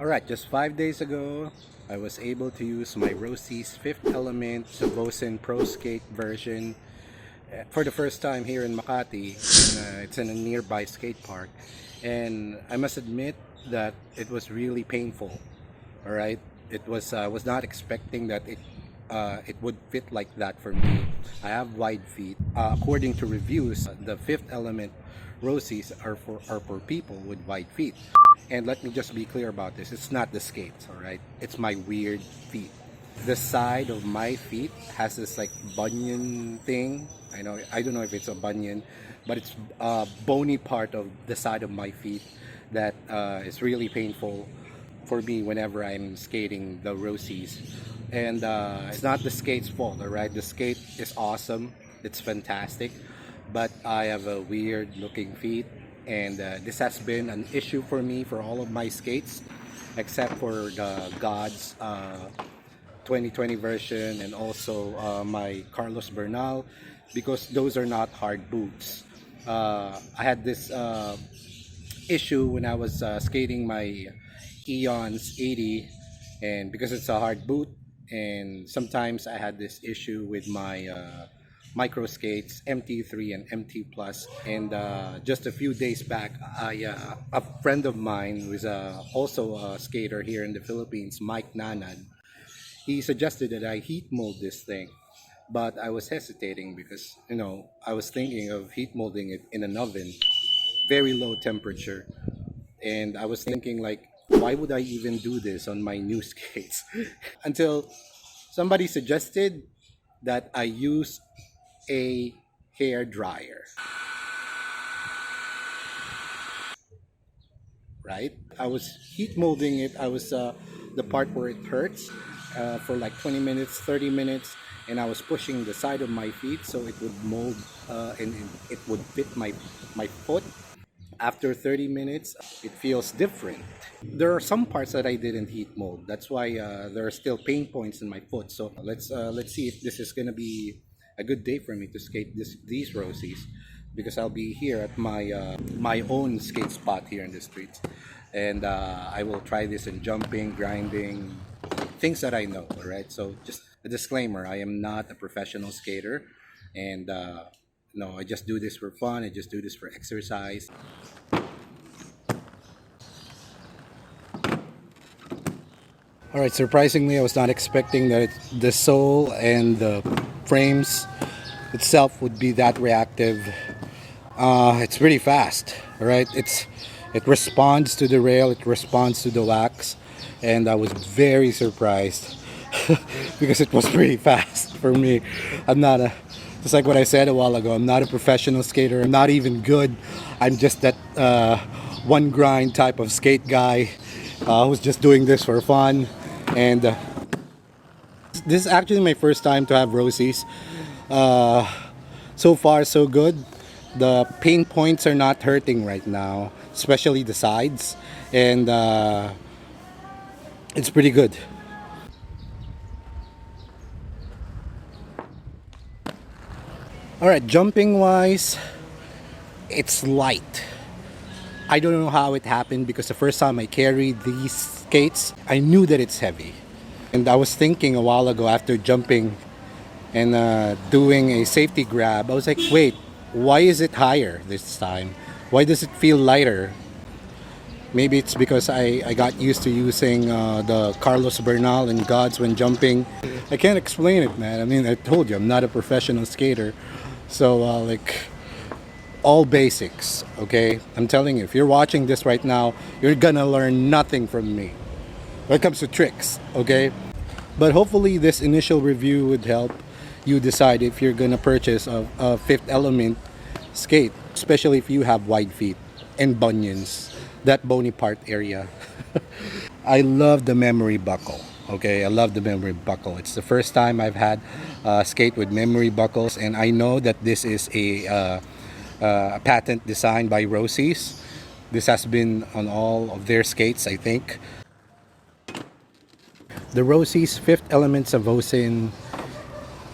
Alright, just 5 days ago, I was able to use my Roces Fifth Element Savosin Pro Skate version for the first time here in Makati. It's in a nearby skate park, and I must admit that it was really painful. Alright, it was I was not expecting that it would fit like that for me. I have wide feet. According to reviews, the Fifth Element Roces are for people with wide feet. And let me just be clear about this. It's not the skates, alright? It's my weird feet. The side of my feet has this like bunion thing. I don't know if it's a bunion, but it's a bony part of the side of my feet that is really painful for me whenever I'm skating the Roces. And it's not the skate's fault, alright? The skate is awesome. It's fantastic. But I have a weird looking feet, and this has been an issue for me for all of my skates except for the God's 2020 version, and also my Carlos Bernal, because those are not hard boots. I had this issue when I was skating my AEON's 80, and because it's a hard boot, and sometimes I had this issue with my micro skates MT3 and MT plus. And just a few days back, a friend of mine who is also a skater here in the Philippines, Mike Nanan, he suggested that I heat mold this thing, but I was hesitating because I was thinking of heat molding it in an oven, very low temperature, and I was thinking like, why would I even do this on my new skates? Until somebody suggested that I use a hair dryer, right? I was heat molding it. I was the part where it hurts for like 20 minutes, 30 minutes, and I was pushing the side of my feet so it would mold and it would fit my foot. After 30 minutes, it feels different. There are some parts that I didn't heat mold. That's why there are still pain points in my foot. So let's see if this is gonna be a good day for me to skate these Roces, because I'll be here at my own skate spot here in the streets, and I will try this in jumping, grinding, things that I know. All right. So just a disclaimer: I am not a professional skater, and no, I just do this for fun. I just do this for exercise. Alright, surprisingly, I was not expecting that the sole and the frames itself would be that reactive. It's pretty fast, alright? It responds to the rail, it responds to the wax, and I was very surprised because it was pretty fast for me. Just like what I said a while ago, I'm not a professional skater. I'm not even good. I'm just that one grind type of skate guy who's just doing this for fun. And this is actually my first time to have Roces. So far so good. The pain points are not hurting right now, especially the sides, and it's pretty good. Alright, jumping wise, it's light. I don't know how it happened, because the first time I carried these skates, I knew that it's heavy. And I was thinking a while ago after jumping and doing a safety grab, I was like, wait, why is it higher this time? Why does it feel lighter? Maybe it's because I got used to using the Carlos Bernal and Gods when jumping. I can't explain it, man. I mean, I told you, I'm not a professional skater. So like, all basics, okay? I'm telling you, if you're watching this right now, you're gonna learn nothing from me when it comes to tricks, okay? But hopefully this initial review would help you decide if you're gonna purchase a Fifth Element skate, especially if you have wide feet and bunions, that bony part area. I love the memory buckle, okay? I love the memory buckle. It's the first time I've had a skate with memory buckles, and I know that this is a patent designed by Roces. This has been on all of their skates, I think. The Roces Fifth Element Savosin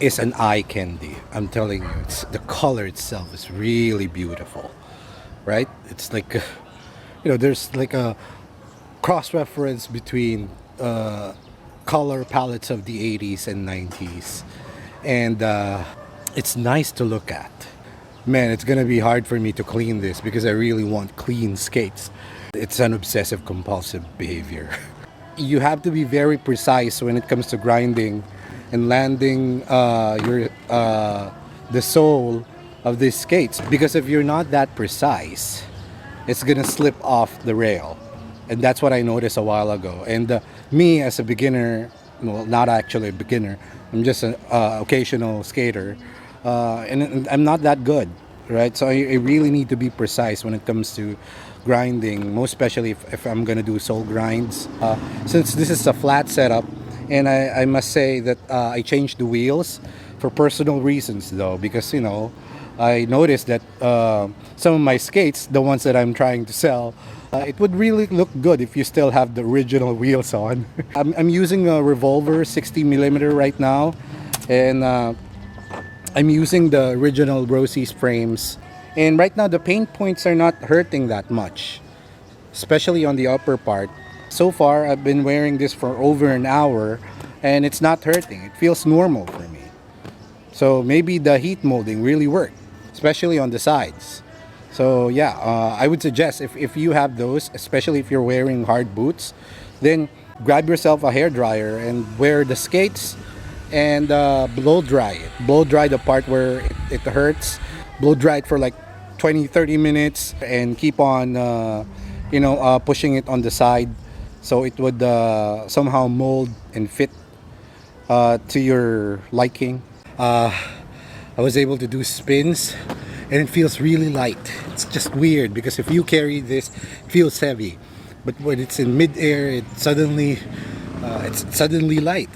is an eye candy. I'm telling you, the color itself is really beautiful, right? It's like, there's like a cross-reference between color palettes of the 80s and 90s, and it's nice to look at. Man, it's gonna be hard for me to clean this because I really want clean skates. It's an obsessive compulsive behavior. You have to be very precise when it comes to grinding and landing the sole of these skates, because if you're not that precise, it's gonna slip off the rail. And that's what I noticed a while ago. And me as a beginner, well, not actually a beginner, I'm just an occasional skater, and I'm not that good, right? So I really need to be precise when it comes to grinding, most especially if I'm gonna do sole grinds. Since this is a flat setup, and I must say that I changed the wheels for personal reasons though, because I noticed that some of my skates, the ones that I'm trying to sell, it would really look good if you still have the original wheels on. I'm using a revolver 60mm right now, and I'm using the original Roces frames. And right now the paint points are not hurting that much, especially on the upper part. So far I've been wearing this for over an hour and it's not hurting. It feels normal for me. So maybe the heat molding really worked, especially on the sides. So yeah, I would suggest if you have those, especially if you're wearing hard boots, then grab yourself a hair dryer and wear the skates and blow dry it. Blow dry the part where it hurts. Blow dry it for like 20-30 minutes and keep on pushing it on the side so it would somehow mold and fit to your liking. I was able to do spins and it feels really light. It's just weird because if you carry this, it feels heavy, but when it's in mid-air, it's suddenly light.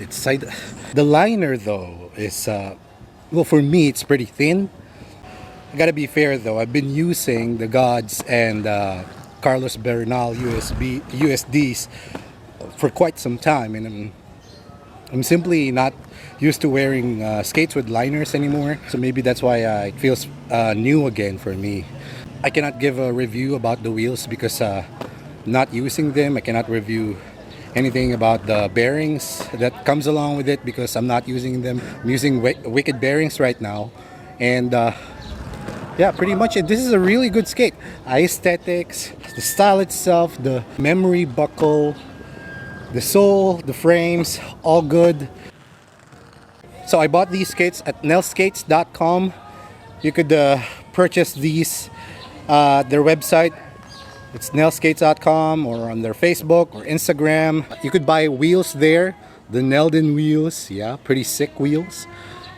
The liner though is well, for me it's pretty thin. I gotta be fair though, I've been using the Gods and Carlos Bernal USDs for quite some time, and I'm simply not used to wearing skates with liners anymore, so maybe that's why it feels new again for me. I cannot give a review about the wheels because I'm not using them. I cannot review anything about the bearings that comes along with it because I'm not using them. I'm using Wicked bearings right now, and yeah, pretty much it. This is a really good skate. Aesthetics, the style itself, the memory buckle, the sole, the frames, all good. So I bought these skates at nellskates.com. You could purchase these their website. It's nellskates.com, or on their Facebook or Instagram. You could buy wheels there, the Nelden wheels. Yeah, pretty sick wheels,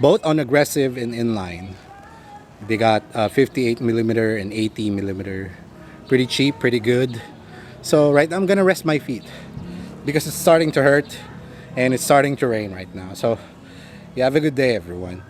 both on aggressive and inline. They got 58mm and 80mm. Pretty cheap, pretty good. So right now I'm gonna rest my feet because it's starting to hurt and it's starting to rain right now. So yeah, have a good day everyone.